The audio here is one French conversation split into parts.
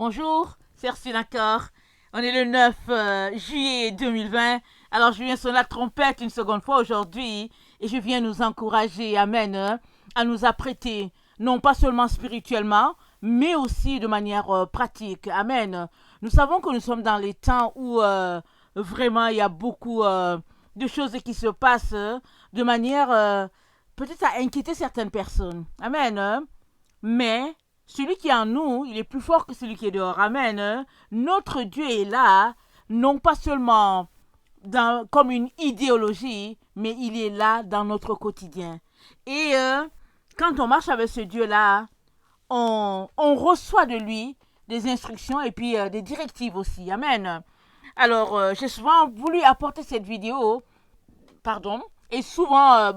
Bonjour, c'est Ursula d'accord. On est le 9 juillet 2020. Alors je viens sonner la trompette une seconde fois aujourd'hui et je viens nous encourager, amen, à nous apprêter, non pas seulement spirituellement, mais aussi de manière pratique, amen. Nous savons que nous sommes dans les temps où vraiment il y a beaucoup de choses qui se passent de manière peut-être à inquiéter certaines personnes, amen. Mais celui qui est en nous, il est plus fort que celui qui est dehors. Amen. Hein. Notre Dieu est là, non pas seulement comme une idéologie, mais il est là dans notre quotidien. Et quand on marche avec ce Dieu-là, on reçoit de lui des instructions et puis des directives aussi. Amen. Alors, j'ai souvent voulu apporter cette vidéo, pardon, et souvent,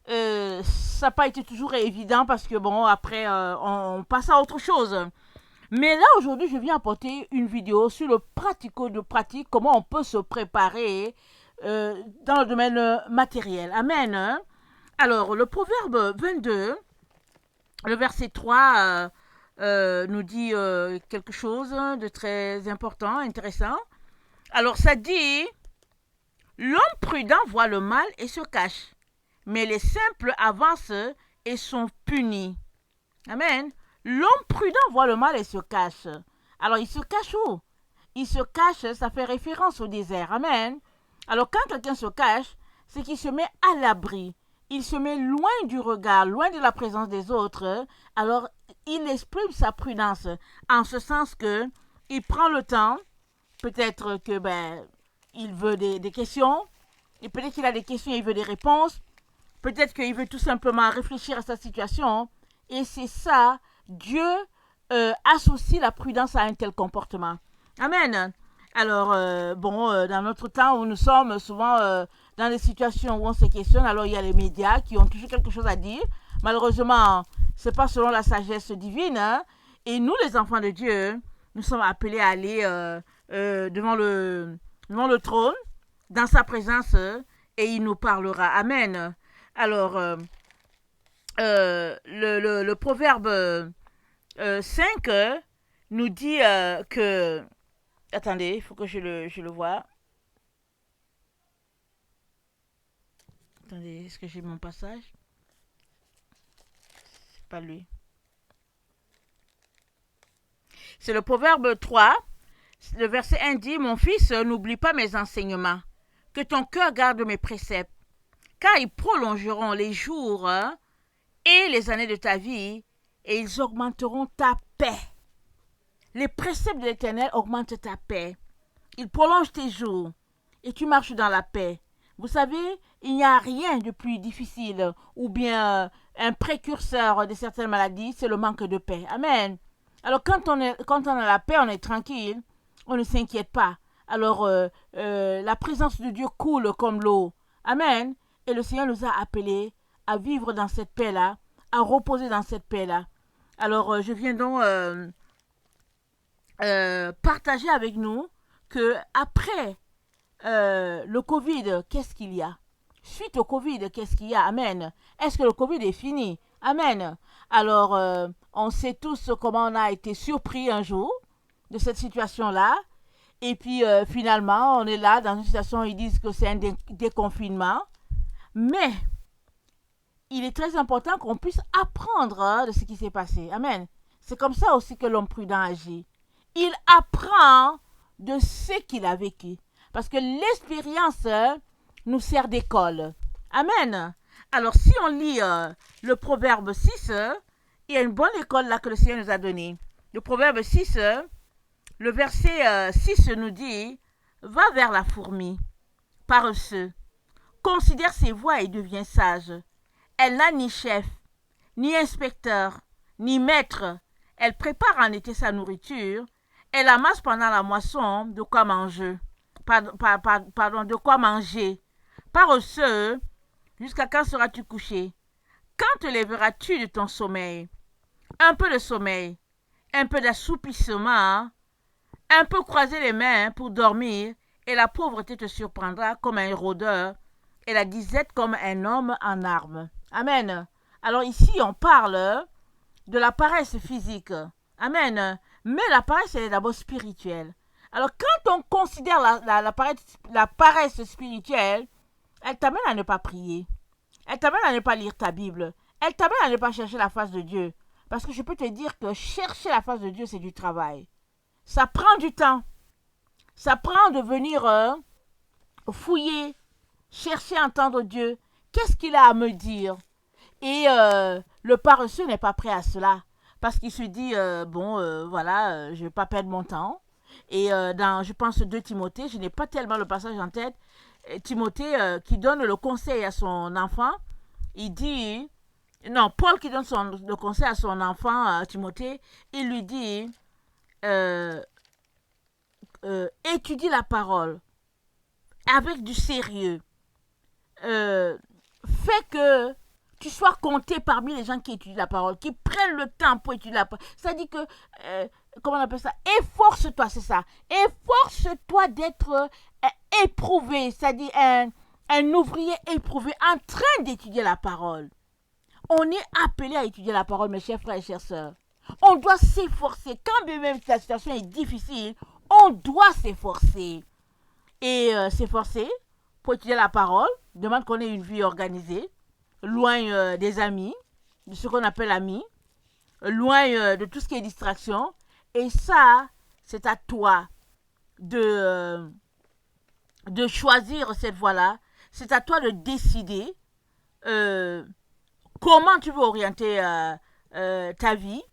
ça n'a pas été toujours évident parce que bon, après, on passe à autre chose. Mais là, aujourd'hui, je viens apporter une vidéo sur le pratico de pratique, comment on peut se préparer dans le domaine matériel. Amen. Hein. Alors, le proverbe 22, le verset 3, nous dit quelque chose de très important, intéressant. Alors, ça dit, l'homme prudent voit le mal et se cache, mais les simples avancent et sont punis. Amen. L'homme prudent voit le mal et se cache. Alors, il se cache où? Il se cache, ça fait référence au désert. Amen. Alors, quand quelqu'un se cache, c'est qu'il se met à l'abri. Il se met loin du regard, loin de la présence des autres. Alors, il exprime sa prudence en ce sens que il prend le temps, peut-être que il veut des questions, et peut-être qu'il a des questions et il veut des réponses. Peut-être qu'il veut tout simplement réfléchir à sa situation. Et c'est ça, Dieu associe la prudence à un tel comportement. Amen. Alors, dans notre temps où nous sommes souvent dans des situations où on se questionne, alors il y a les médias qui ont toujours quelque chose à dire. Malheureusement, ce n'est pas selon la sagesse divine. Hein. Et nous, les enfants de Dieu, nous sommes appelés à aller devant le trône, dans sa présence, et il nous parlera. Amen. Alors, le proverbe 5 nous dit que... Attendez, il faut que je le vois. Attendez, est-ce que j'ai mon passage? C'est pas lui. C'est le proverbe 3. Le verset 1 dit, mon fils, n'oublie pas mes enseignements, que ton cœur garde mes préceptes, car ils prolongeront les jours et les années de ta vie, et ils augmenteront ta paix. Les préceptes de l'Éternel augmentent ta paix. Ils prolongent tes jours, et tu marches dans la paix. Vous savez, il n'y a rien de plus difficile, ou bien un précurseur de certaines maladies, c'est le manque de paix. Amen. Alors quand on a la paix, on est tranquille, on ne s'inquiète pas. Alors la présence de Dieu coule comme l'eau. Amen. Et le Seigneur nous a appelés à vivre dans cette paix-là, à reposer dans cette paix-là. Alors, je viens donc partager avec nous que après le Covid, qu'est-ce qu'il y a? Suite au Covid, qu'est-ce qu'il y a? Amen. Est-ce que le Covid est fini? Amen. Alors, on sait tous comment on a été surpris un jour de cette situation-là. Et puis, finalement, on est là dans une situation où ils disent que c'est un déconfinement. Mais il est très important qu'on puisse apprendre de ce qui s'est passé. Amen. C'est comme ça aussi que l'homme prudent agit. Il apprend de ce qu'il a vécu. Parce que l'expérience nous sert d'école. Amen. Alors, si on lit le proverbe 6, il y a une bonne école là que le Seigneur nous a donnée. Le proverbe 6, le verset 6 nous dit, va vers la fourmi, paresseux, considère ses voies et devient sage. Elle n'a ni chef, ni inspecteur, ni maître. Elle prépare en été sa nourriture. Elle amasse pendant la moisson de quoi manger. De quoi manger. Paresseux, jusqu'à quand seras-tu couché? Quand te lèveras-tu de ton sommeil? Un peu de sommeil, un peu d'assoupissement, un peu croiser les mains pour dormir, et la pauvreté te surprendra comme un rôdeur, et la disette comme un homme en armes. Amen. Alors ici, on parle de la paresse physique. Amen. Mais la paresse, elle est d'abord spirituelle. Alors, quand on considère la paresse spirituelle, elle t'amène à ne pas prier. Elle t'amène à ne pas lire ta Bible. Elle t'amène à ne pas chercher la face de Dieu. Parce que je peux te dire que chercher la face de Dieu, c'est du travail. Ça prend du temps. Ça prend de venir fouiller, chercher à entendre Dieu. Qu'est-ce qu'il a à me dire? Et le paresseux n'est pas prêt à cela. Parce qu'il se dit, voilà, je ne vais pas perdre mon temps. Et dans, je pense, 2 Timothée, je n'ai pas tellement le passage en tête. Timothée qui donne le conseil à son enfant, il dit, non, Paul qui donne le conseil à son enfant, Timothée, il lui dit, euh, étudie la parole avec du sérieux. Fais que tu sois compté parmi les gens qui étudient la parole, qui prennent le temps pour étudier la parole. Ça dit que, comment on appelle ça? Efforce-toi, c'est ça. Efforce-toi d'être éprouvé, c'est-à-dire un ouvrier éprouvé en train d'étudier la parole. On est appelé à étudier la parole, mes chers frères et chères sœurs. On doit s'efforcer. Quand même la situation est difficile, on doit s'efforcer. Et s'efforcer pour étudier la parole demande qu'on ait une vie organisée, loin des amis, de ce qu'on appelle amis, loin de tout ce qui est distraction. Et ça, c'est à toi de choisir cette voie-là. C'est à toi de décider comment tu veux orienter ta vie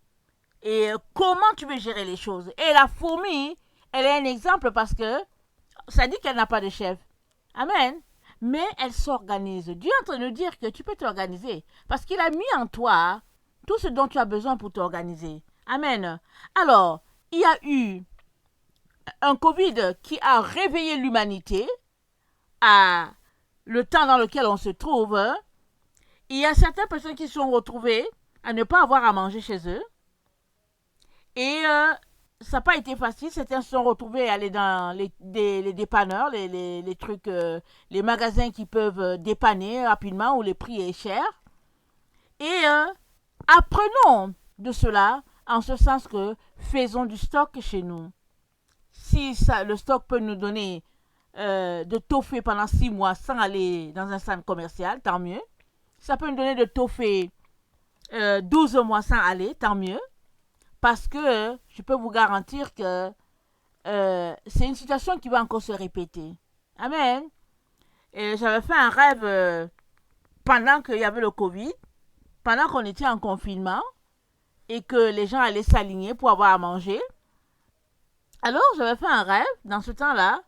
et comment tu veux gérer les choses. Et la fourmi, elle est un exemple parce que ça dit qu'elle n'a pas de chef. Amen. Mais elle s'organise. Dieu est en train de nous dire que tu peux t'organiser parce qu'il a mis en toi tout ce dont tu as besoin pour t'organiser. Amen. Alors, il y a eu un Covid qui a réveillé l'humanité à le temps dans lequel on se trouve. Il y a certaines personnes qui se sont retrouvées à ne pas avoir à manger chez eux. Et ça n'a pas été facile. Certains se sont retrouvés à aller dans les dépanneurs, les trucs, les magasins qui peuvent dépanner rapidement où le prix est cher. Et apprenons de cela en ce sens que faisons du stock chez nous. Si le stock peut nous donner de toffee pendant 6 mois sans aller dans un centre commercial, tant mieux. Ça peut nous donner de toffee 12 mois sans aller, tant mieux. Parce que je peux vous garantir que c'est une situation qui va encore se répéter. Amen. Et j'avais fait un rêve pendant qu'il y avait le Covid, pendant qu'on était en confinement et que les gens allaient s'aligner pour avoir à manger. Alors j'avais fait un rêve dans ce temps-là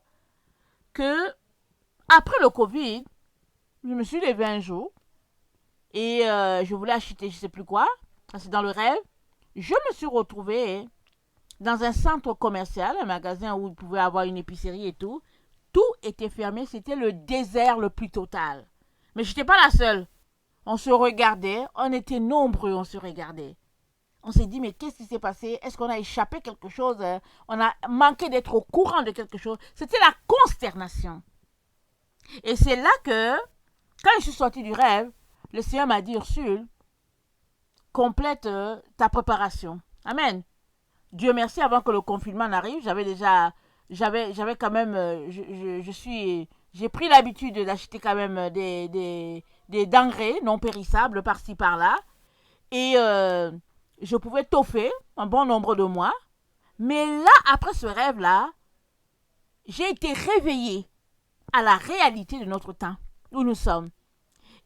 que après le Covid, je me suis levée un jour et je voulais acheter je ne sais plus quoi. C'est dans le rêve. Je me suis retrouvée dans un centre commercial, un magasin où il pouvait avoir une épicerie et tout. Tout était fermé, c'était le désert le plus total. Mais je n'étais pas la seule. On se regardait, on était nombreux, on se regardait. On s'est dit, mais qu'est-ce qui s'est passé? Est-ce qu'on a échappé quelque chose? On a manqué d'être au courant de quelque chose. C'était la consternation. Et c'est là que, quand je suis sortie du rêve, le Seigneur m'a dit, Ursule, complète ta préparation. Amen. Dieu merci, avant que le confinement n'arrive, j'avais quand même, j'ai pris l'habitude d'acheter quand même des denrées non périssables par-ci par-là. Et je pouvais toffer un bon nombre de mois. Mais là, après ce rêve-là, j'ai été réveillée à la réalité de notre temps, où nous sommes.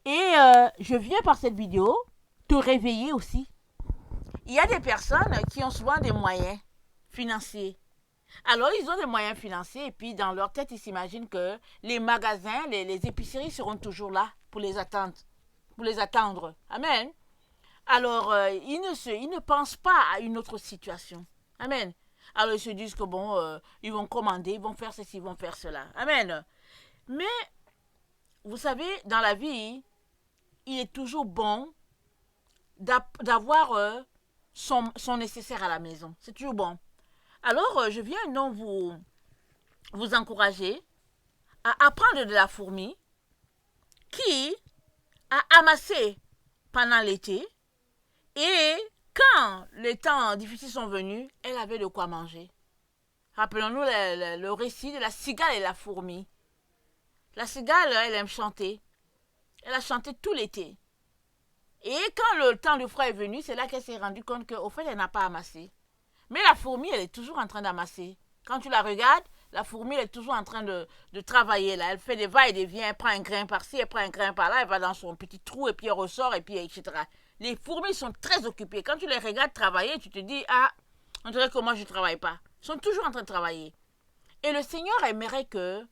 Et je viens par cette vidéo te réveiller aussi. Il y a des personnes qui ont souvent des moyens financiers. Alors, ils ont des moyens financiers et puis dans leur tête, ils s'imaginent que les magasins, les épiceries seront toujours là pour les attendre. Amen. Alors, ils ne pensent pas à une autre situation. Amen. Alors, ils se disent que bon, ils vont commander, ils vont faire ceci, ils vont faire cela. Amen. Mais, vous savez, dans la vie, il est toujours bon d'avoir son nécessaire à la maison. C'est toujours bon. Alors, je viens donc vous encourager à apprendre de la fourmi qui a amassé pendant l'été et quand les temps difficiles sont venus, elle avait de quoi manger. Rappelons-nous le récit de la cigale et la fourmi. La cigale, elle aime chanter. Elle a chanté tout l'été. Et quand le temps du froid est venu, c'est là qu'elle s'est rendue compte qu'au fait, elle n'a pas amassé. Mais la fourmi, elle est toujours en train d'amasser. Quand tu la regardes, la fourmi, elle est toujours en train de travailler. Là. Elle fait des va et des vient, elle prend un grain par-ci, elle prend un grain par-là, elle va dans son petit trou et puis elle ressort, et puis etc. Les fourmis sont très occupées. Quand tu les regardes travailler, tu te dis, ah, on dirait que moi, je ne travaille pas. Ils sont toujours en train de travailler. Et le Seigneur aimerait que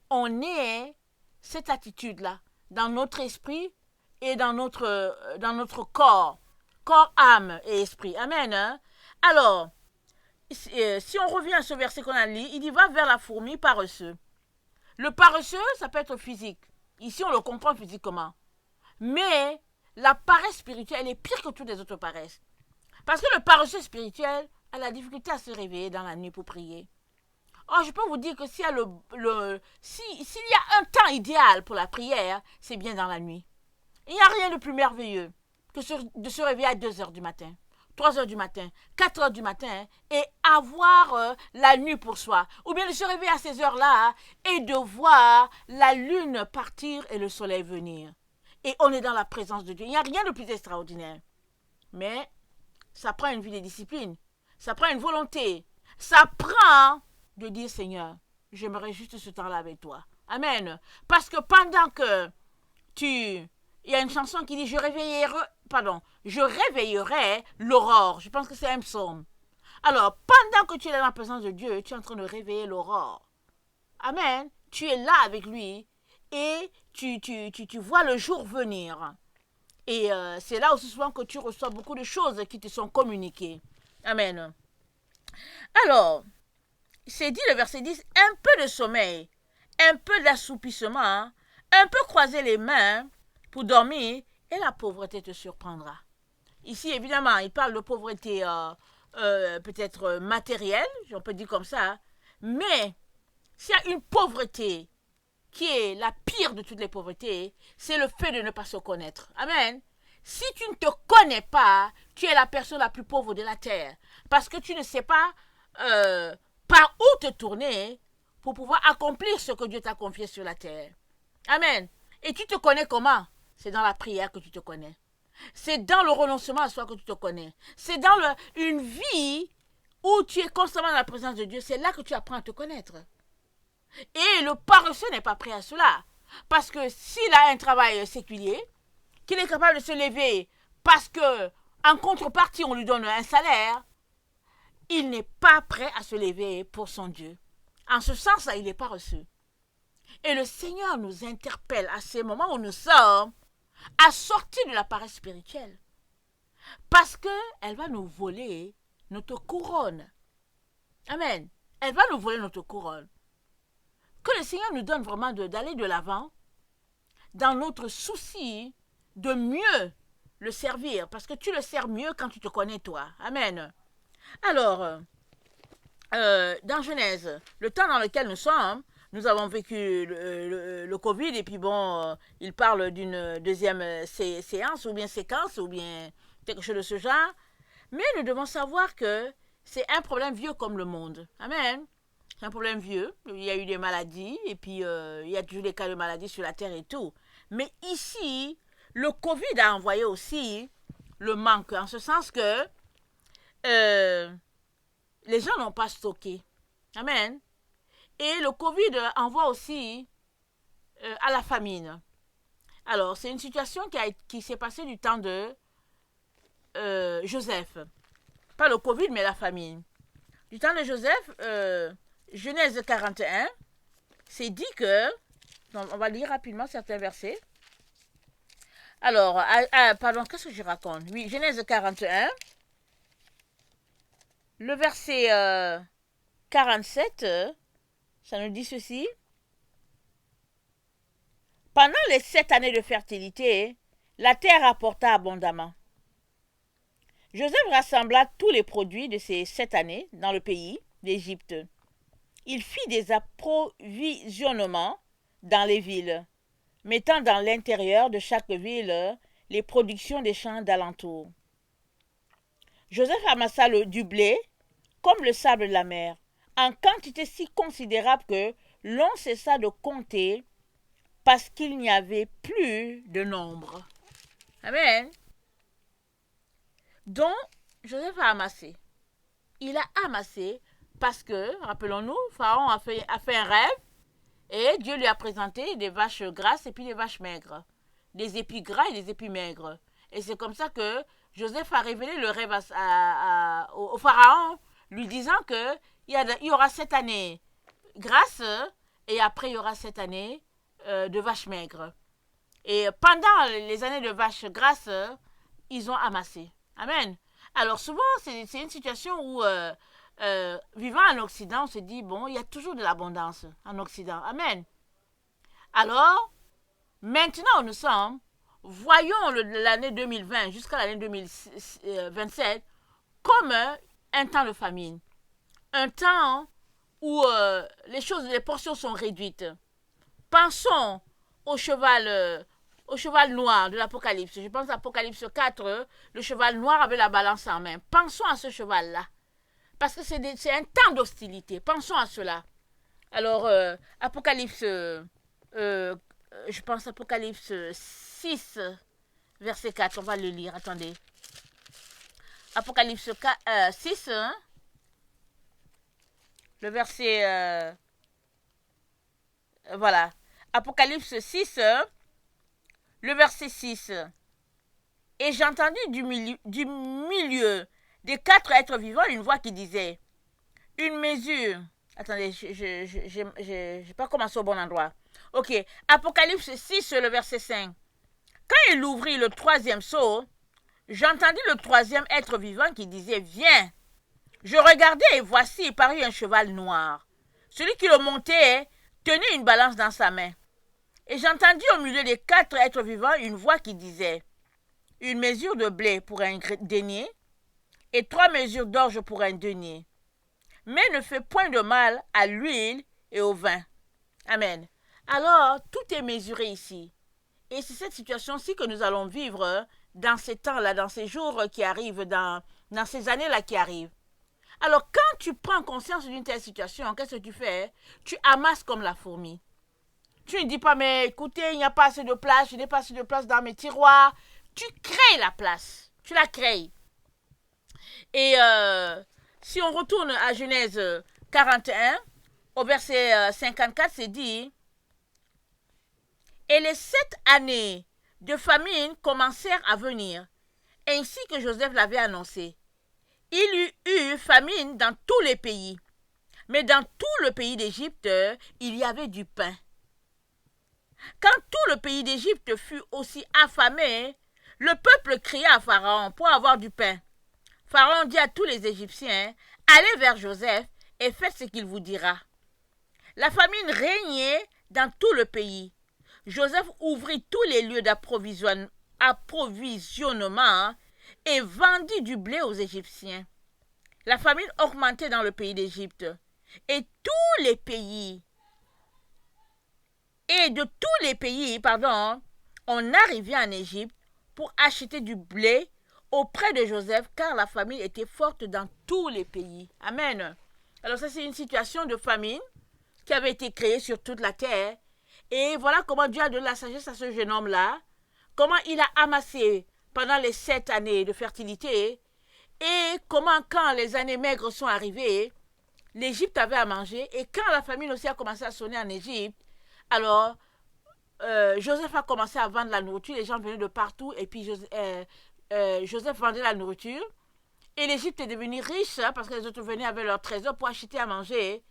on ait cette attitude-là dans notre esprit et dans notre corps, âme et esprit. Amen. Hein? Alors, si on revient à ce verset qu'on a lu, il dit va vers la fourmi paresseux. Le paresseux, ça peut être physique. Ici, on le comprend physiquement. Mais la paresse spirituelle, elle est pire que toutes les autres paresses. Parce que le paresseux spirituel a la difficulté à se réveiller dans la nuit pour prier. Oh, je peux vous dire que s'il y a s'il y a un temps idéal pour la prière, c'est bien dans la nuit. Il n'y a rien de plus merveilleux que de se réveiller à 2 heures du matin, 3 heures du matin, 4 heures du matin et avoir la nuit pour soi. Ou bien de se réveiller à ces heures-là et de voir la lune partir et le soleil venir. Et on est dans la présence de Dieu. Il n'y a rien de plus extraordinaire. Mais ça prend une vie de discipline. Ça prend une volonté. Ça prend de dire Seigneur, j'aimerais juste ce temps-là avec toi. Amen. Parce que pendant que il y a une chanson qui dit je réveillerai l'aurore. Je pense que c'est un psaume. Alors, pendant que tu es dans la présence de Dieu, tu es en train de réveiller l'aurore. Amen. Tu es là avec lui et tu vois le jour venir. Et c'est là aussi souvent que tu reçois beaucoup de choses qui te sont communiquées. Amen. Alors, c'est dit le verset 10, un peu de sommeil, un peu d'assoupissement, un peu croiser les mains pour dormir et la pauvreté te surprendra. Ici, évidemment, il parle de pauvreté peut-être matérielle, on peut dire comme ça, mais s'il y a une pauvreté qui est la pire de toutes les pauvretés, c'est le fait de ne pas se connaître. Amen. Si tu ne te connais pas, tu es la personne la plus pauvre de la terre. Parce que tu ne sais pas par où te tourner pour pouvoir accomplir ce que Dieu t'a confié sur la terre. Amen. Et tu te connais comment? C'est dans la prière que tu te connais. C'est dans le renoncement à soi que tu te connais. C'est dans une vie où tu es constamment dans la présence de Dieu. C'est là que tu apprends à te connaître. Et le paresseux n'est pas prêt à cela. Parce que s'il a un travail séculier, qu'il est capable de se lever parce que en contrepartie on lui donne un salaire, il n'est pas prêt à se lever pour son Dieu. En ce sens-là, il est paresseux. Et le Seigneur nous interpelle à ces moments où nous sommes à sortir de la paresse spirituelle. Parce qu'elle va nous voler notre couronne. Amen. Elle va nous voler notre couronne. Que le Seigneur nous donne vraiment d'aller de l'avant dans notre souci de mieux le servir. Parce que tu le sers mieux quand tu te connais toi. Amen. Alors, dans Genèse, le temps dans lequel nous sommes, nous avons vécu le Covid et puis bon, il parle d'une deuxième séance ou bien séquence ou bien quelque chose de ce genre. Mais nous devons savoir que c'est un problème vieux comme le monde. Amen. C'est un problème vieux. Il y a eu des maladies et puis il y a toujours des cas de maladies sur la terre et tout. Mais ici, le Covid a envoyé aussi le manque en ce sens que les gens n'ont pas stocké. Amen. Et le Covid envoie aussi à la famine. Alors, c'est une situation qui s'est passée du temps de Joseph. Pas le Covid, mais la famine. Du temps de Joseph, Genèse 41, c'est dit que, on va lire rapidement certains versets. Alors, pardon, qu'est-ce que je raconte? Oui, Genèse 41, le verset 47, ça nous dit ceci. Pendant les 7 années de fertilité, la terre apporta abondamment. Joseph rassembla tous les produits de ces 7 années dans le pays d'Égypte. Il fit des approvisionnements dans les villes, mettant dans l'intérieur de chaque ville les productions des champs d'alentour. Joseph amassa du blé comme le sable de la mer, en quantité si considérable que l'on cessa de compter parce qu'il n'y avait plus de nombre. Amen. Donc, Joseph a amassé. Il a amassé parce que, rappelons-nous, Pharaon a fait un rêve et Dieu lui a présenté des vaches grasses et puis des vaches maigres. Des épis gras et des épis maigres. Et c'est comme ça que Joseph a révélé le rêve au Pharaon, lui disant qu'il y aura 7 années grasses et après il y aura 7 années de vaches maigres. Et pendant les années de vaches grasses, ils ont amassé. Amen. Alors souvent, c'est une situation où, vivant en Occident, on se dit, bon, il y a toujours de l'abondance en Occident. Amen. Alors, maintenant où nous sommes, voyons l'année 2020 jusqu'à l'année 2027 comme un temps de famine. Un temps où les portions sont réduites. Pensons au cheval noir de l'Apocalypse. Je pense à l'Apocalypse 4, le cheval noir avec la balance en main. Pensons à ce cheval-là. Parce que c'est un temps d'hostilité. Pensons à cela. Alors, Apocalypse, je pense Apocalypse 6, verset 4. On va le lire. Attendez. Apocalypse 6, hein? Le verset... voilà. Apocalypse 6, le verset 6. Et j'entendis du milieu des 4 êtres vivants une voix qui disait, une mesure... Attendez, je n'ai pas commencé au bon endroit. Ok, Apocalypse 6, le verset 5. Quand il ouvrit le 3e sceau, j'entendis le 3e être vivant qui disait, viens. Je regardai et voici, il parut un cheval noir. Celui qui le montait tenait une balance dans sa main. Et j'entendis au milieu des 4 êtres vivants une voix qui disait, une mesure de blé pour un denier et 3 mesures d'orge pour un denier. Mais ne fais point de mal à l'huile et au vin. Amen. Alors, tout est mesuré ici. Et c'est cette situation-ci que nous allons vivre dans ces temps-là, dans ces jours qui arrivent, dans ces années-là qui arrivent. Alors, quand tu prends conscience d'une telle situation, qu'est-ce que tu fais? Tu amasses comme la fourmi. Tu ne dis pas, mais écoutez, il n'y a pas assez de place, je n'ai pas assez de place dans mes tiroirs. Tu crées la place. Tu la crées. Et si on retourne à Genèse 41, au verset 54, c'est dit, et les 7 années de famine commencèrent à venir, ainsi que Joseph l'avait annoncé. Il y eut famine dans tous les pays, mais dans tout le pays d'Égypte, il y avait du pain. Quand tout le pays d'Égypte fut aussi affamé, le peuple cria à Pharaon pour avoir du pain. Pharaon dit à tous les Égyptiens, allez vers Joseph et faites ce qu'il vous dira. La famine régnait dans tout le pays. Joseph ouvrit tous les lieux d'approvisionnement et vendit du blé aux Égyptiens. La famine augmentait dans le pays d'Égypte. Et de tous les pays, on arrivait en Égypte pour acheter du blé auprès de Joseph, car la famine était forte dans tous les pays. Amen. Alors ça, c'est une situation de famine qui avait été créée sur toute la terre. Et voilà comment Dieu a donné la sagesse à ce jeune homme-là, comment il a amassé pendant les 7 années de fertilité, et comment quand les années maigres sont arrivées, l'Égypte avait à manger, et quand la famine aussi a commencé à sonner en Égypte, alors Joseph a commencé à vendre la nourriture, les gens venaient de partout, et puis Joseph vendait la nourriture, et l'Égypte est devenue riche, parce que les autres venaient avec leur trésor pour acheter à manger,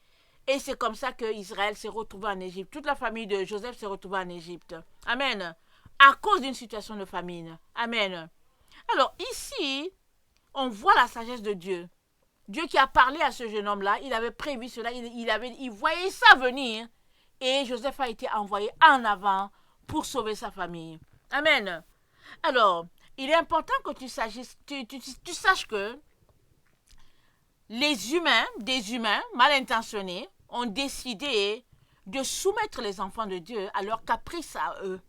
et c'est comme ça qu'Israël s'est retrouvé en Égypte. Toute la famille de Joseph s'est retrouvée en Égypte. Amen. À cause d'une situation de famine. Amen. Alors ici, on voit la sagesse de Dieu. Dieu qui a parlé à ce jeune homme-là, il avait prévu cela, il voyait ça venir. Et Joseph a été envoyé en avant pour sauver sa famille. Amen. Alors, il est important que tu saches que des humains mal intentionnés, ont décidé de soumettre les enfants de Dieu à leur caprice à eux.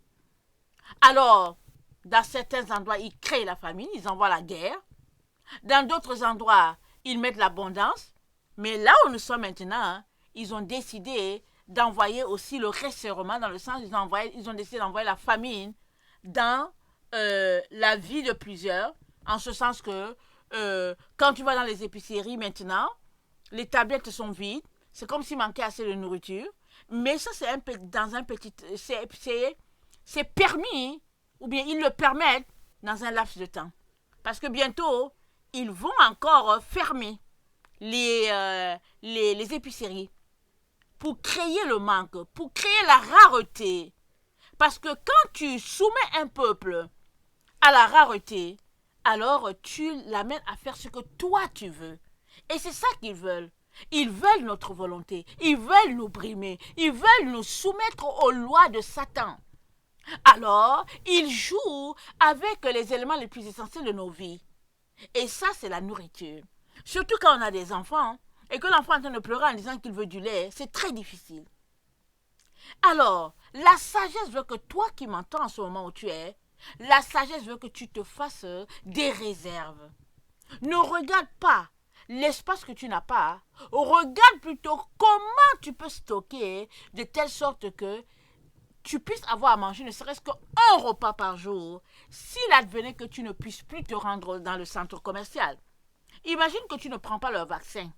Alors, dans certains endroits, ils créent la famine, ils envoient la guerre. Dans d'autres endroits, ils mettent l'abondance. Mais là où nous sommes maintenant, ils ont décidé d'envoyer aussi le resserrement, dans le sens ils ont décidé d'envoyer la famine dans la vie de plusieurs, en ce sens que quand tu vas dans les épiceries maintenant, les tablettes sont vides, c'est comme s'il manquait assez de nourriture, mais ça c'est dans un petit, c'est permis, ou bien ils le permettent dans un laps de temps, parce que bientôt ils vont encore fermer les épiceries pour créer le manque, pour créer la rareté. Parce que quand tu soumets un peuple à la rareté, alors tu l'amènes à faire ce que toi tu veux. Et c'est ça qu'ils veulent. Ils veulent notre volonté. Ils veulent nous brimer. Ils veulent nous soumettre aux lois de Satan. Alors, ils jouent avec les éléments les plus essentiels de nos vies. Et ça, c'est la nourriture. Surtout quand on a des enfants et que l'enfant est en train de pleurer en disant qu'il veut du lait, c'est très difficile. Alors, la sagesse veut que toi qui m'entends en ce moment où tu es, la sagesse veut que tu te fasses des réserves. Ne regarde pas l'espace que tu n'as pas. Regarde plutôt comment tu peux stocker de telle sorte que tu puisses avoir à manger ne serait-ce qu'un repas par jour s'il advenait que tu ne puisses plus te rendre dans le centre commercial. Imagine que tu ne prends pas le vaccin.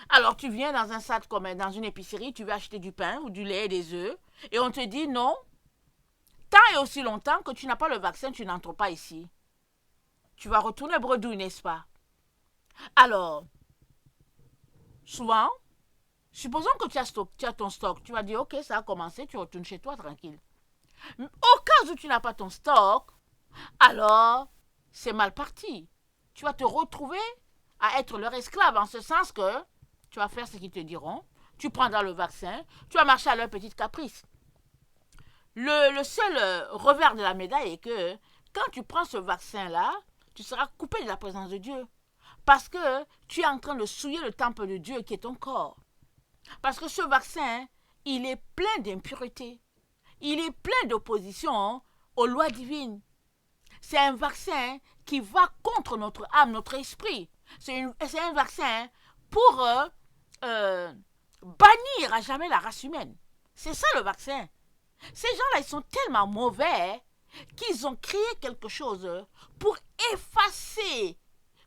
Alors tu viens dans un centre commercial, dans une épicerie, tu veux acheter du pain ou du lait et des œufs, et on te dit non, tant et aussi longtemps que tu n'as pas le vaccin, tu n'entres pas ici. Tu vas retourner bredouille, n'est-ce pas? Alors, souvent, supposons que tu as ton stock, tu vas dire ok, ça a commencé, tu retournes chez toi tranquille. Au cas où tu n'as pas ton stock, alors c'est mal parti. Tu vas te retrouver à être leur esclave, en ce sens que tu vas faire ce qu'ils te diront, tu prendras le vaccin, tu vas marcher à leur petite caprice. Le seul revers de la médaille est que quand tu prends ce vaccin-là, tu seras coupé de la présence de Dieu. Parce que tu es en train de souiller le temple de Dieu qui est ton corps. Parce que ce vaccin, il est plein d'impuretés. Il est plein d'opposition aux lois divines. C'est un vaccin qui va contre notre âme, notre esprit. C'est un vaccin pour bannir à jamais la race humaine. C'est ça le vaccin. Ces gens-là, ils sont tellement mauvais qu'ils ont créé quelque chose pour effacer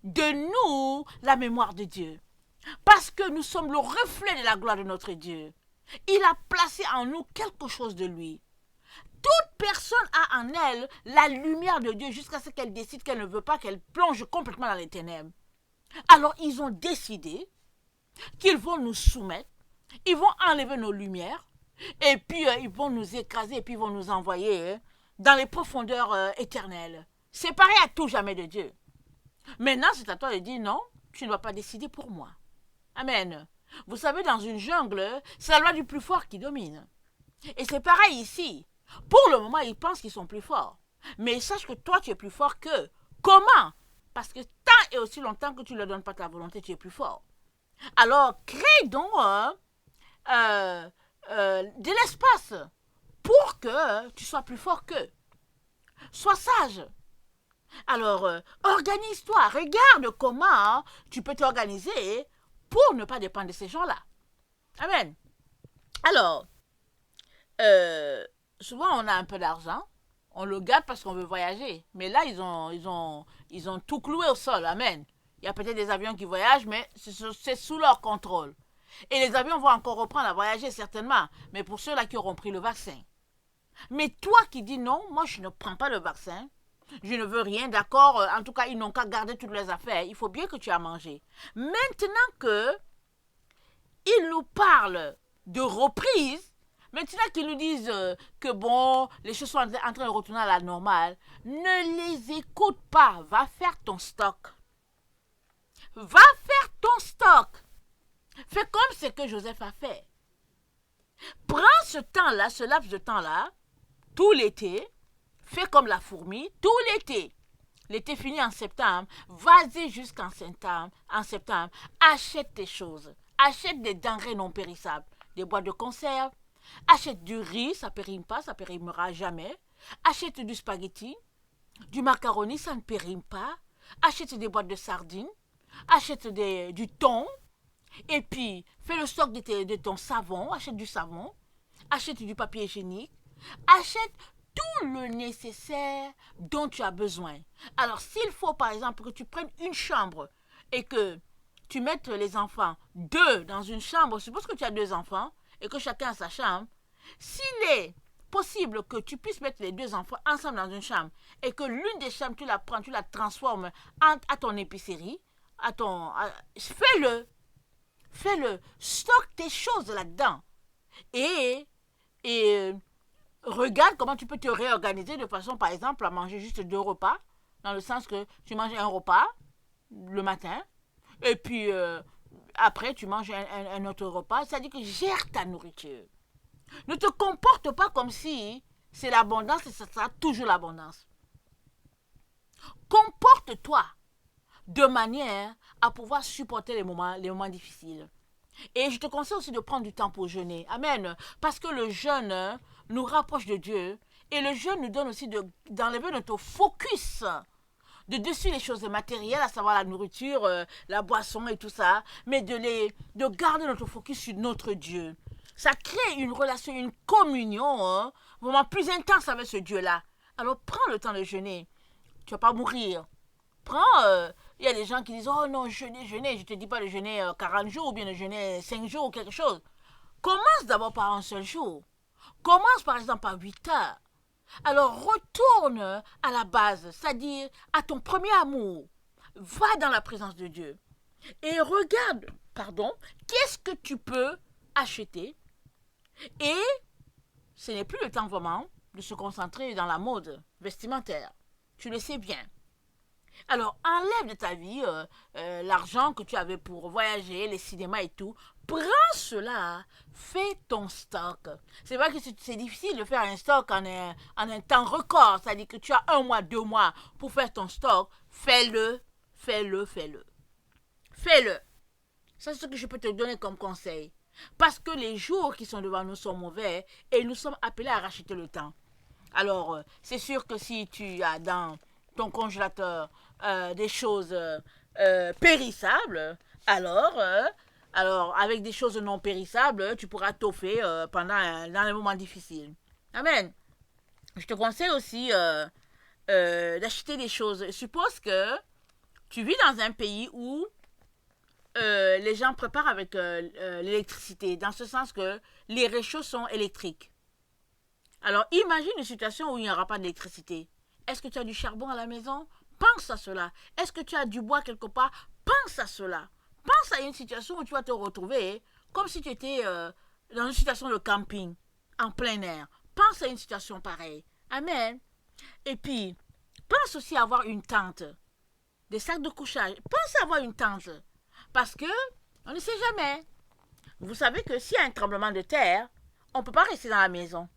de nous la mémoire de Dieu. Parce que nous sommes le reflet de la gloire de notre Dieu. Il a placé en nous quelque chose de lui. Toute personne a en elle la lumière de Dieu jusqu'à ce qu'elle décide qu'elle ne veut pas qu'elle plonge complètement dans les ténèbres. Alors ils ont décidé qu'ils vont nous soumettre, ils vont enlever nos lumières, et puis ils vont nous écraser, et puis ils vont nous envoyer dans les profondeurs éternelles, séparés à tout jamais de Dieu. Maintenant, c'est à toi de dire non, tu ne vas pas décider pour moi. Amen. Vous savez, dans une jungle, c'est la loi du plus fort qui domine. Et c'est pareil ici. Pour le moment, ils pensent qu'ils sont plus forts. Mais sache que toi, tu es plus fort qu'eux. Comment? Parce que tant et aussi longtemps que tu ne leur donnes pas ta volonté, tu es plus fort. Alors, crée donc de l'espace pour que tu sois plus fort qu'eux. Sois sage. Alors, organise-toi. Regarde comment tu peux t'organiser pour ne pas dépendre de ces gens-là. Amen. Alors, souvent on a un peu d'argent, on le garde parce qu'on veut voyager. Mais là, ils ont tout cloué au sol. Amen. Il y a peut-être des avions qui voyagent, mais c'est sous leur contrôle. Et les avions vont encore reprendre à voyager certainement, mais pour ceux-là qui auront pris le vaccin. Mais toi qui dis non, moi je ne prends pas le vaccin, je ne veux rien, d'accord, en tout cas ils n'ont qu'à garder toutes leurs affaires, il faut bien que tu aies à manger. Maintenant que ils nous parlent de reprise, maintenant qu'ils nous disent que bon, les choses sont en train de retourner à la normale, ne les écoute pas, va faire ton stock. Va faire ton stock. Fais comme ce que Joseph a fait. Prends ce temps-là, ce laps de temps-là, tout l'été, fais comme la fourmi, tout l'été. L'été finit en septembre, vas-y jusqu'en septembre, achète tes choses, achète des denrées non périssables, des boîtes de conserve, achète du riz, ça ne périme pas, ça ne périmera jamais, achète du spaghetti, du macaroni, ça ne périme pas, achète des boîtes de sardines, achète du thon, et puis fais le stock de ton savon, achète du savon, achète du papier hygiénique, achète tout le nécessaire dont tu as besoin. Alors s'il faut par exemple que tu prennes une chambre et que tu mettes les enfants deux dans une chambre, suppose que tu as deux enfants et que chacun a sa chambre, s'il est possible que tu puisses mettre les deux enfants ensemble dans une chambre et que l'une des chambres tu la prends, tu la transformes à ton épicerie, fais-le, fais-le, stocke tes choses là-dedans et et regarde comment tu peux te réorganiser de façon, par exemple, à manger juste deux repas, dans le sens que tu manges un repas le matin, et puis après tu manges un autre repas. C'est-à-dire que gère ta nourriture. Ne te comporte pas comme si c'est l'abondance et ça sera toujours l'abondance. Comporte-toi de manière à pouvoir supporter les moments difficiles. Et je te conseille aussi de prendre du temps pour jeûner. Amen. Parce que le jeûne nous rapproche de Dieu. Et le jeûne nous donne aussi d'enlever notre focus de dessus les choses matérielles, à savoir la nourriture, la boisson et tout ça, mais de garder notre focus sur notre Dieu. Ça crée une relation, une communion vraiment plus intense avec ce Dieu-là. Alors prends le temps de jeûner. Tu ne vas pas mourir. Prends, il y a des gens qui disent, oh non, jeûner, jeûner. Je ne te dis pas de jeûner 40 jours ou bien de jeûner 5 jours ou quelque chose. Commence d'abord par un seul jour. Commence par exemple par 8 heures. Alors retourne à la base, c'est-à-dire à ton premier amour. Va dans la présence de Dieu. Et regarde, qu'est-ce que tu peux acheter. Et ce n'est plus le temps vraiment de se concentrer dans la mode vestimentaire. Tu le sais bien. Alors, enlève de ta vie l'argent que tu avais pour voyager, les cinémas et tout. Prends cela, fais ton stock. C'est vrai que c'est difficile de faire un stock en un temps record. C'est-à-dire que tu as 1 mois, 2 mois pour faire ton stock. Fais-le, fais-le, fais-le. Fais-le. C'est ce que je peux te donner comme conseil. Parce que les jours qui sont devant nous sont mauvais et nous sommes appelés à racheter le temps. Alors, c'est sûr que si tu as dans ton congélateur des choses périssables, alors avec des choses non périssables, tu pourras toffer dans les moments difficiles. Amen. Je te conseille aussi d'acheter des choses. Suppose que tu vis dans un pays où les gens préparent avec l'électricité, dans ce sens que les réchauds sont électriques. Alors, imagine une situation où il n'y aura pas d'électricité. Est-ce que tu as du charbon à la maison? Pense à cela. Est-ce que tu as du bois quelque part? Pense à cela. Pense à une situation où tu vas te retrouver comme si tu étais dans une situation de camping, en plein air. Pense à une situation pareille. Amen. Et puis, pense aussi à avoir une tente, des sacs de couchage. Pense à avoir une tente. Parce que on ne sait jamais. Vous savez que s'il y a un tremblement de terre, on ne peut pas rester dans la maison.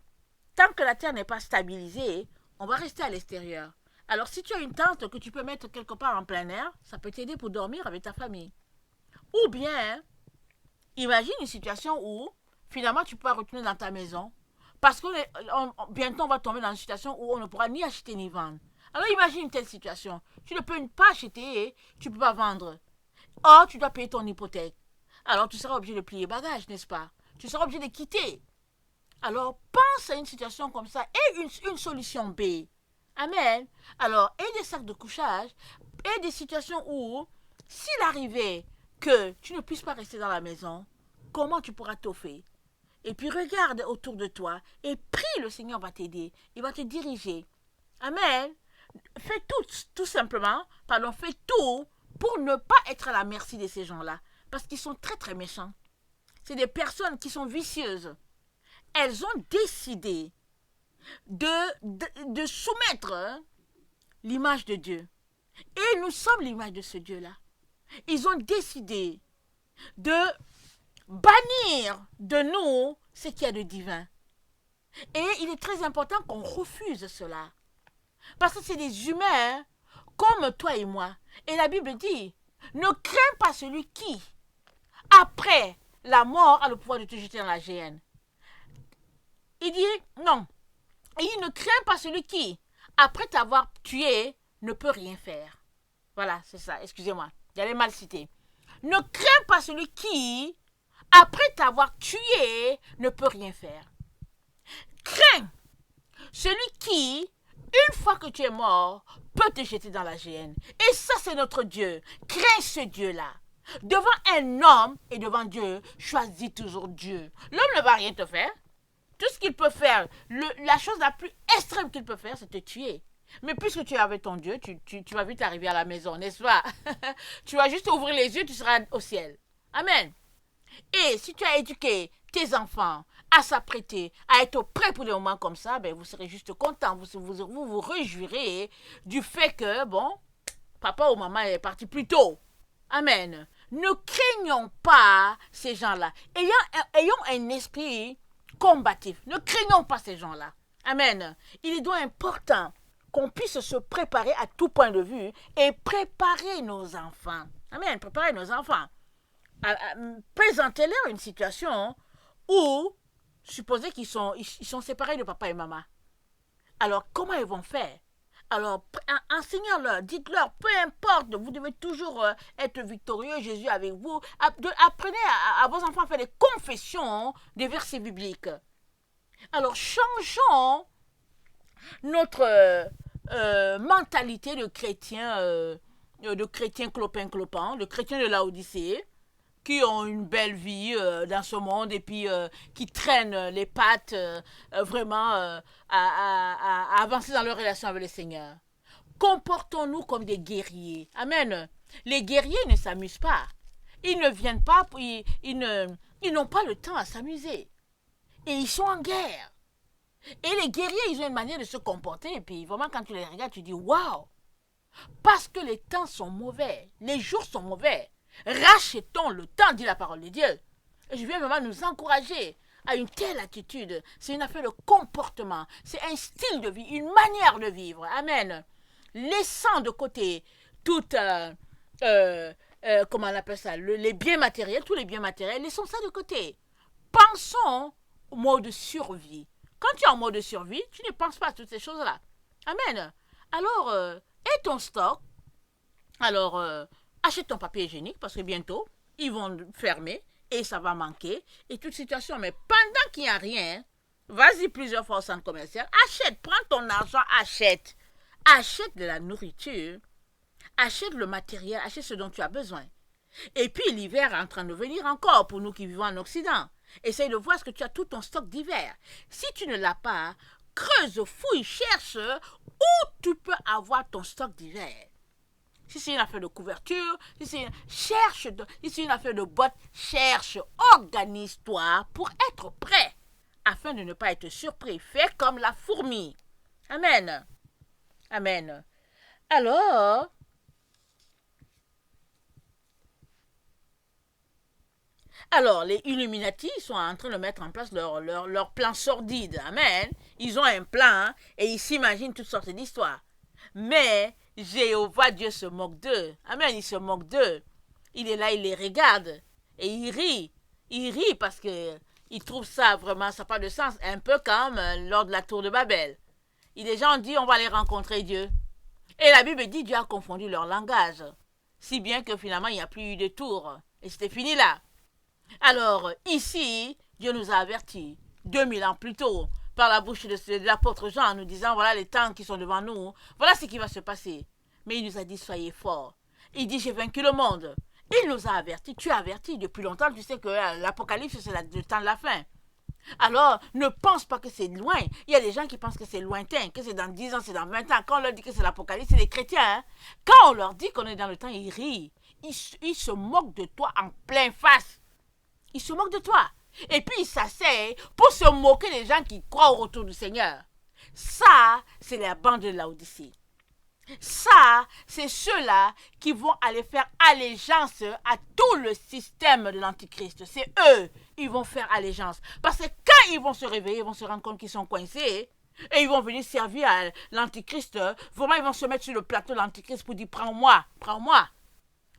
Tant que la terre n'est pas stabilisée, on va rester à l'extérieur. Alors si tu as une tente que tu peux mettre quelque part en plein air, ça peut t'aider pour dormir avec ta famille. Ou bien, imagine une situation où finalement tu peux pas retourner dans ta maison parce que bientôt on va tomber dans une situation où on ne pourra ni acheter ni vendre. Alors imagine une telle situation. Tu ne peux pas acheter, tu ne peux pas vendre. Or, tu dois payer ton hypothèque. Alors tu seras obligé de plier bagage, n'est-ce pas? Tu seras obligé de quitter. Alors, pense à une situation comme ça et une solution B. Amen. Alors, et des sacs de couchage, et des situations où, s'il arrivait que tu ne puisses pas rester dans la maison, comment tu pourras t'offrir? Et puis, regarde autour de toi et prie, le Seigneur va t'aider. Il va te diriger. Amen. Fais tout simplement, fais tout pour ne pas être à la merci de ces gens-là. Parce qu'ils sont très, très méchants. C'est des personnes qui sont vicieuses. Elles ont décidé de soumettre l'image de Dieu. Et nous sommes l'image de ce Dieu-là. Ils ont décidé de bannir de nous ce qu'il y a de divin. Et il est très important qu'on refuse cela. Parce que c'est des humains comme toi et moi. Et la Bible dit, ne crains pas celui qui, après la mort, a le pouvoir de te jeter dans la géhenne. Il dit, non. Il ne craint pas celui qui, après t'avoir tué, ne peut rien faire. Voilà, c'est ça, excusez-moi, j'allais mal citer. Ne crains pas celui qui, après t'avoir tué, ne peut rien faire. Crains celui qui, une fois que tu es mort, peut te jeter dans la géhenne. Et ça, c'est notre Dieu. Crains ce Dieu-là. Devant un homme et devant Dieu, choisis toujours Dieu. L'homme ne va rien te faire. Tout ce qu'il peut faire, la chose la plus extrême qu'il peut faire, c'est te tuer. Mais puisque tu es avec ton Dieu, tu vas vite arriver à la maison, n'est-ce pas? Tu vas juste ouvrir les yeux, tu seras au ciel. Amen. Et si tu as éduqué tes enfants à s'apprêter, à être prêts pour des moments comme ça, ben vous serez juste content. Vous réjouirez du fait que, bon, papa ou maman est parti plus tôt. Amen. Ne craignons pas ces gens-là. Ayons un esprit combatif. Ne craignons pas ces gens-là. Amen. Il est donc important qu'on puisse se préparer à tout point de vue et préparer nos enfants. Amen. Préparer nos enfants. Présentez-leur une situation où, supposez qu'ils sont séparés de papa et maman. Alors, comment ils vont faire? Alors, enseignez-leur, dites-leur, peu importe, vous devez toujours être victorieux, Jésus avec vous. Apprenez à vos enfants à faire des confessions des versets bibliques. Alors, changeons notre mentalité de chrétiens clopin-clopin, de chrétiens de Laodicée, qui ont une belle vie dans ce monde et puis qui traînent les pattes vraiment à avancer dans leur relation avec le Seigneur. Comportons-nous comme des guerriers. Amen. Les guerriers ne s'amusent pas. Ils ne viennent pas, ils n'ont pas le temps à s'amuser. Et ils sont en guerre. Et les guerriers, ils ont une manière de se comporter. Et puis vraiment, quand tu les regardes, tu dis waouh! Parce que les temps sont mauvais. Les jours sont mauvais. Rachetons le temps, dit la parole de Dieu. Et je viens vraiment nous encourager à une telle attitude. C'est une affaire de comportement. C'est un style de vie, une manière de vivre. Amen. Laissant de côté toute, comment on appelle ça, les biens matériels, tous les biens matériels, laissons ça de côté. Pensons au mode survie. Quand tu es en mode survie, tu ne penses pas à toutes ces choses-là. Amen. Alors, aie ton stock. Alors, achète ton papier hygiénique parce que bientôt, ils vont fermer et ça va manquer. Et toute situation, mais pendant qu'il n'y a rien, vas-y plusieurs fois au centre commercial, achète, prends ton argent, achète. Achète de la nourriture, achète le matériel, achète ce dont tu as besoin. Et puis l'hiver est en train de venir encore pour nous qui vivons en Occident. Essaye de voir ce que tu as tout ton stock d'hiver. Si tu ne l'as pas, creuse, fouille, cherche où tu peux avoir ton stock d'hiver. Si c'est une affaire de couverture, si c'est une affaire de bottes, cherche, organise-toi pour être prêt afin de ne pas être surpris. Fais comme la fourmi. Amen. Amen. Alors, les Illuminati sont en train de mettre en place leur plan sordide. Amen. Ils ont un plan et ils s'imaginent toutes sortes d'histoires. Mais Jéhovah Dieu se moque d'eux. Amen. Il se moque d'eux. Il est là, il les regarde et il rit. Il rit parce que il trouve ça vraiment, ça n'a pas de sens. Un peu comme lors de la tour de Babel. Et les gens disent on va aller rencontrer Dieu. Et la Bible dit Dieu a confondu leur langage. Si bien que finalement il n'y a plus eu de tour. Et c'était fini là. Alors ici, Dieu nous a avertis 2000 ans plus tôt par la bouche de l'apôtre Jean en nous disant voilà les temps qui sont devant nous. Voilà ce qui va se passer. Mais il nous a dit soyez forts. Il dit j'ai vaincu le monde. Il nous a avertis. Tu as averti depuis longtemps. Tu sais que l'Apocalypse c'est le temps de la fin. Alors, ne pense pas que c'est loin. Il y a des gens qui pensent que c'est lointain, que c'est dans 10 ans, c'est dans 20 ans. Quand on leur dit que c'est l'Apocalypse, c'est les chrétiens. Hein? Quand on leur dit qu'on est dans le temps, ils rient. Ils se moquent de toi en plein face. Ils se moquent de toi. Et puis, ils s'asseyent pour se moquer des gens qui croient au retour du Seigneur. Ça, c'est la bande de Laodicée. Ça, c'est ceux-là qui vont aller faire allégeance à tout le système de l'Antichrist. C'est eux, ils vont faire allégeance. Parce que quand ils vont se réveiller, ils vont se rendre compte qu'ils sont coincés. Et ils vont venir servir à l'Antichrist. Vraiment, ils vont se mettre sur le plateau de l'Antichrist pour dire prends-moi, prends-moi.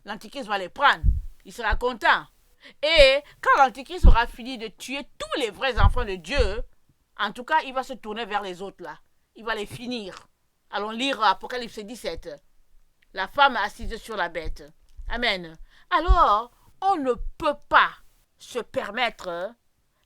L'Antichrist va les prendre. Il sera content. Et quand l'Antichrist aura fini de tuer tous les vrais enfants de Dieu, en tout cas, il va se tourner vers les autres là. Il va les finir. Allons lire Apocalypse 17. la femme assise sur la bête. Amen. Alors, on ne peut pas se permettre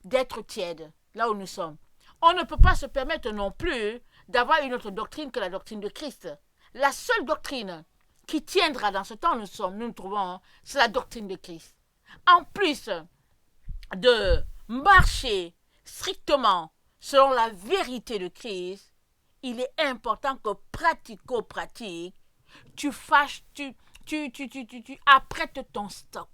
d'être tiède là où nous sommes. On ne peut pas se permettre non plus d'avoir une autre doctrine que la doctrine de Christ. La seule doctrine qui tiendra dans ce temps où nous trouvons, c'est la doctrine de Christ. En plus de marcher strictement selon la vérité de Christ, il est important que pratico-pratique, tu apprêtes ton stock.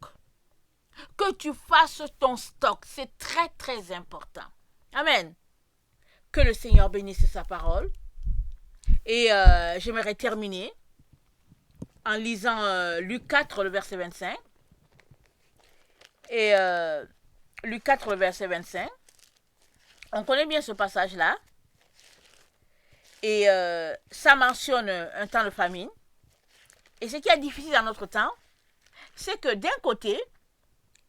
Que tu fasses ton stock, c'est très très important. Amen. Que le Seigneur bénisse sa parole. Et j'aimerais terminer en lisant Luc 4, le verset 25. Et Luc 4, le verset 25. On connaît bien ce passage-là. Et ça mentionne un temps de famine. Et ce qui est difficile dans notre temps, c'est que d'un côté,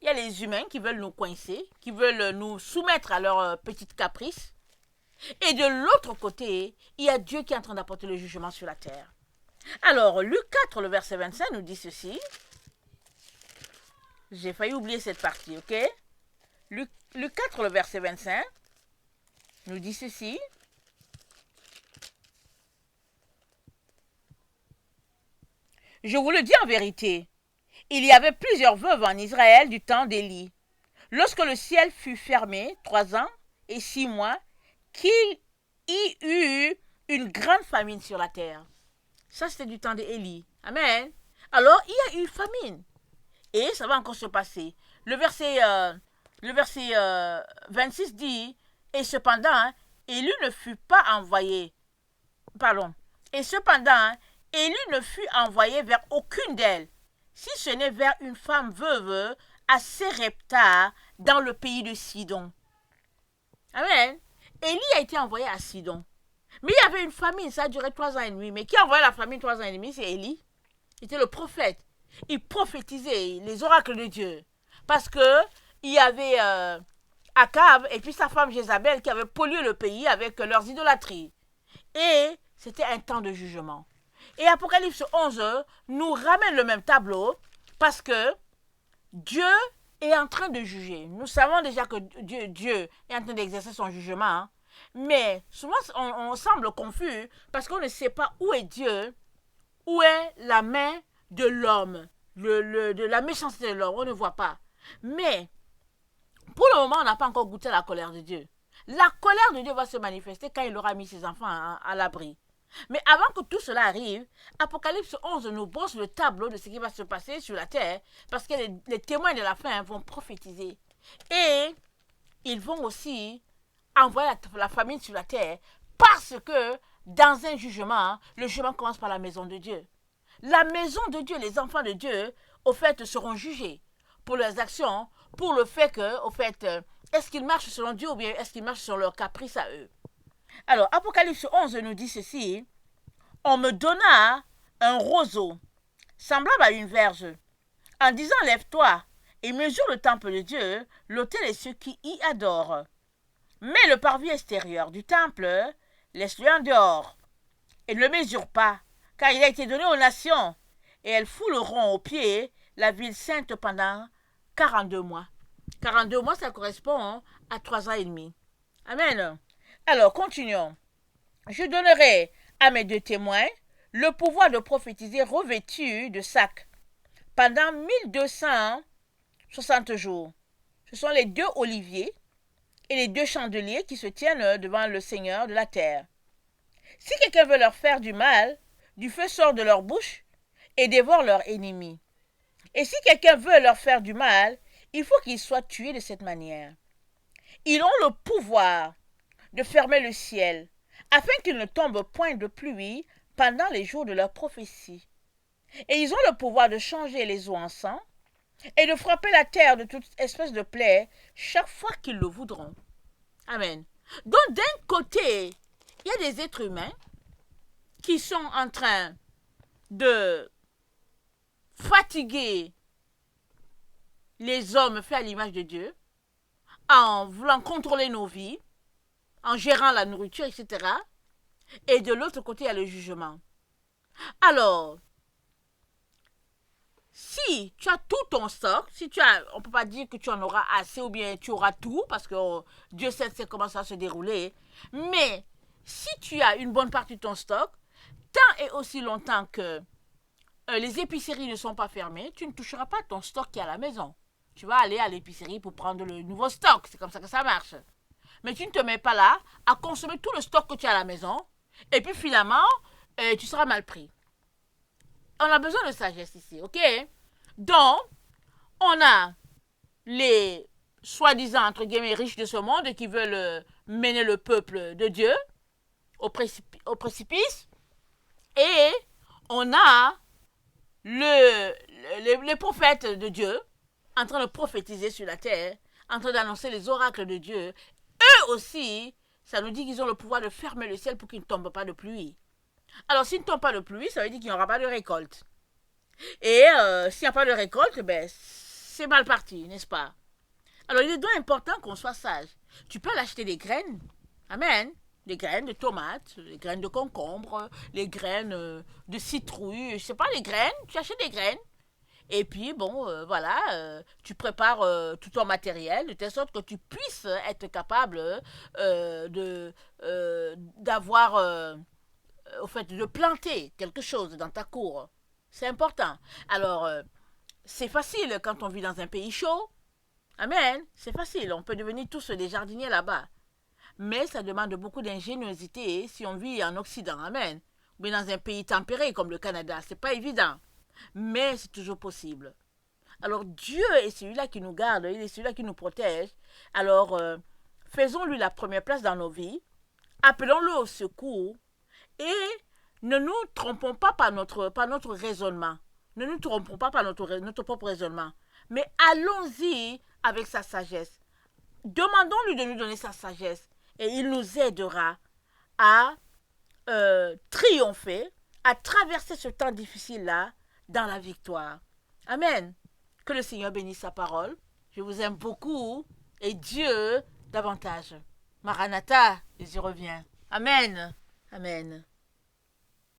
il y a les humains qui veulent nous coincer, qui veulent nous soumettre à leurs petites caprices. Et de l'autre côté, il y a Dieu qui est en train d'apporter le jugement sur la terre. Alors, Luc 4, le verset 25 nous dit ceci. J'ai failli oublier cette partie, ok? Luc 4, le verset 25 nous dit ceci. Je vous le dis en vérité, il y avait plusieurs veuves en Israël du temps d'Élie, lorsque le ciel fut fermé 3 ans et 6 mois, qu'il y eut une grande famine sur la terre. Ça, c'était du temps d'Élie. Amen. Alors, il y a eu une famine. Et ça va encore se passer. Le verset 26 dit, et cependant, Élie ne fut pas envoyé. Pardon. Et cependant, Élie ne fut envoyé vers aucune d'elles, si ce n'est vers une femme veuve à Sérepta, dans le pays de Sidon. Amen. Élie a été envoyé à Sidon. Mais il y avait une famine, ça a duré 3 ans et demi. Mais qui a envoyé la famine 3 ans et demi? C'est Élie. Il était le prophète. Il prophétisait les oracles de Dieu. Parce que il y avait Akab et puis sa femme Jézabel qui avaient pollué le pays avec leurs idolâtries. Et c'était un temps de jugement. Et Apocalypse 11 nous ramène le même tableau parce que Dieu est en train de juger. Nous savons déjà que Dieu est en train d'exercer son jugement. Hein. Mais souvent, on semble confus parce qu'on ne sait pas où est Dieu, où est la main de l'homme, de la méchanceté de l'homme. On ne voit pas. Mais, pour le moment, on n'a pas encore goûté la colère de Dieu. La colère de Dieu va se manifester quand il aura mis ses enfants à l'abri. Mais avant que tout cela arrive, Apocalypse 11 nous brosse le tableau de ce qui va se passer sur la terre, parce que les témoins de la fin vont prophétiser. Et ils vont aussi envoyer la famine sur la terre, parce que dans un jugement, le jugement commence par la maison de Dieu. La maison de Dieu, les enfants de Dieu, au fait, seront jugés pour leurs actions, pour le fait que, au fait, est-ce qu'ils marchent selon Dieu ou bien est-ce qu'ils marchent sur leur caprice à eux? Alors, Apocalypse 11 nous dit ceci. On me donna un roseau, semblable à une verge, en disant, lève-toi et mesure le temple de Dieu, l'autel et ceux qui y adorent. Mais le parvis extérieur du temple, laisse-le en dehors, et ne le mesure pas, car il a été donné aux nations, et elles fouleront aux pieds la ville sainte pendant 42 mois. 42 mois, ça correspond à 3 ans et demi. Amen. Alors, continuons. Je donnerai à mes 2 témoins le pouvoir de prophétiser revêtus de sacs pendant 1260 jours. Ce sont les 2 oliviers et les 2 chandeliers qui se tiennent devant le Seigneur de la terre. Si quelqu'un veut leur faire du mal, du feu sort de leur bouche et dévore leur ennemi. Et si quelqu'un veut leur faire du mal, il faut qu'ils soient tués de cette manière. Ils ont le pouvoir de fermer le ciel, afin qu'il ne tombe point de pluie pendant les jours de leur prophétie. Et ils ont le pouvoir de changer les eaux en sang, et de frapper la terre de toute espèce de plaie chaque fois qu'ils le voudront. Amen. Donc d'un côté, il y a des êtres humains qui sont en train de fatiguer les hommes faits à l'image de Dieu, en voulant contrôler nos vies, en gérant la nourriture, etc. Et de l'autre côté, il y a le jugement. Alors, si tu as tout ton stock, si tu as, on ne peut pas dire que tu en auras assez ou bien tu auras tout, parce que Dieu sait comment ça va se dérouler, mais si tu as une bonne partie de ton stock, tant et aussi longtemps que les épiceries ne sont pas fermées, tu ne toucheras pas ton stock qui est à la maison. Tu vas aller à l'épicerie pour prendre le nouveau stock, c'est comme ça que ça marche. Mais tu ne te mets pas là à consommer tout le stock que tu as à la maison, et puis finalement, tu seras mal pris. On a besoin de sagesse ici, ok? Donc, on a les soi-disant, entre guillemets, riches de ce monde qui veulent mener le peuple de Dieu au précipice. Et on a les prophètes de Dieu en train de prophétiser sur la terre, en train d'annoncer les oracles de Dieu. Eux aussi, ça nous dit qu'ils ont le pouvoir de fermer le ciel pour qu'il ne tombe pas de pluie. Alors, s'il ne tombe pas de pluie, ça veut dire qu'il n'y aura pas de récolte. Et s'il n'y a pas de récolte, ben, c'est mal parti, n'est-ce pas? Alors, il est donc important qu'on soit sage. Tu peux l'acheter des graines. Amen. Des graines de tomates, les graines de concombre, les graines de citrouille, je sais pas, les graines. Tu achètes des graines. Et puis, bon, voilà, tu prépares tout ton matériel de telle sorte que tu puisses être capable d'avoir, au fait, de planter quelque chose dans ta cour. C'est important. Alors, c'est facile quand on vit dans un pays chaud. Amen. C'est facile. On peut devenir tous des jardiniers là-bas. Mais ça demande beaucoup d'ingéniosité si on vit en Occident. Amen. Ou bien dans un pays tempéré comme le Canada. C'est pas évident. Mais c'est toujours possible. Alors Dieu est celui-là qui nous garde, il est celui-là qui nous protège. Alors faisons-lui la première place dans nos vies, appelons-le au secours et ne nous trompons pas par notre raisonnement. Ne nous trompons pas par notre propre raisonnement. Mais allons-y avec sa sagesse. Demandons-lui de nous donner sa sagesse et il nous aidera à triompher, à traverser ce temps difficile-là dans la victoire. Amen. Que le Seigneur bénisse sa parole. Je vous aime beaucoup et Dieu davantage. Maranatha, et je reviens. Amen. Amen.